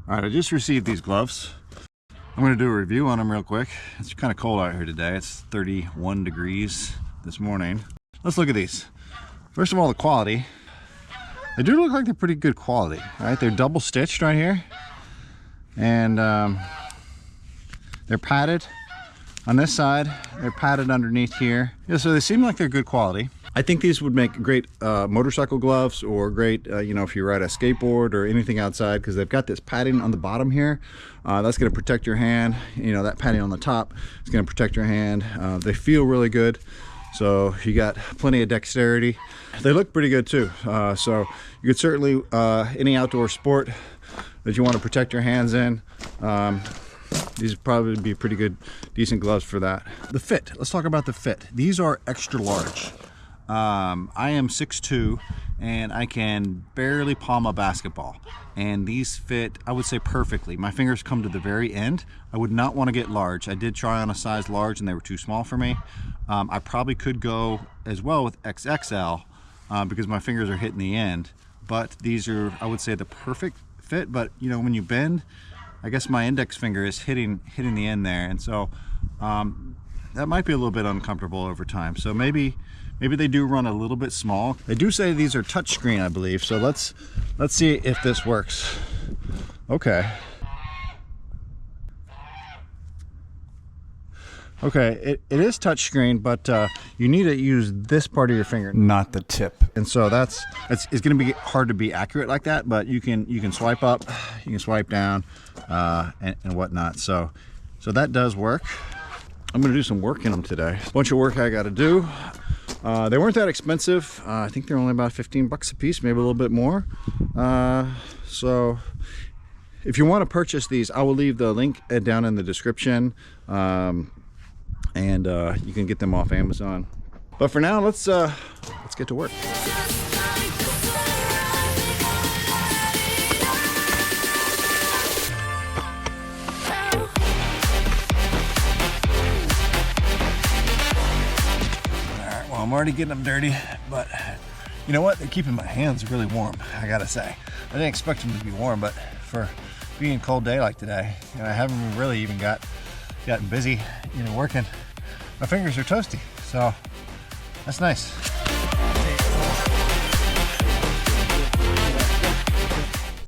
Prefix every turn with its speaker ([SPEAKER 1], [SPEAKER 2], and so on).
[SPEAKER 1] All right, I just received these gloves. I'm gonna do a review on them real quick. It's kind of cold out here today. It's 31 degrees this morning. Let's look at these. First of all, the quality. They do look like they're pretty good quality, right? They're double stitched right here. And they're padded on this side. They're padded underneath here. Yeah, so they seem like they're good quality. I think these would make great motorcycle gloves, or great, you know, if you ride a skateboard or anything outside, because they've got this padding on the bottom here. That's going to protect your hand. You know, that padding on the top is going to protect your hand. They feel really good, so you got plenty of dexterity. They look pretty good too. So you could certainly, any outdoor sport that you want to protect your hands in, these would probably be pretty good, decent gloves for that. The fit, let's talk about the fit. These are extra large. I am 6'2", and I can barely palm a basketball, and these fit, I would say, perfectly. My fingers come to the very end. I would not want to get large. I did try on a size large and they were too small for me. I probably could go as well with XXL because my fingers are hitting the end, but these are, I would say, the perfect fit. But you know, when you bend, I guess my index finger is hitting the end there, and so that might be a little bit uncomfortable over time. So maybe they do run a little bit small. They do say these are touchscreen, I believe. So let's see if this works. Okay. Okay, it is touchscreen, but you need to use this part of your finger, not the tip. And so it's going to be hard to be accurate like that. But you can swipe up, you can swipe down, and whatnot. So that does work. I'm going to do some work in them today. A bunch of work I got to do. They weren't that expensive. I think they're only about 15 bucks a piece, maybe a little bit more. So if you want to purchase these, I will leave the link down in the description, and you can get them off Amazon. But for now, let's get to work. I'm already getting them dirty, but you know what? They're keeping my hands really warm, I gotta say. I didn't expect them to be warm, but for being a cold day like today, you know, I haven't really even gotten busy, you know, working. My fingers are toasty, so that's nice.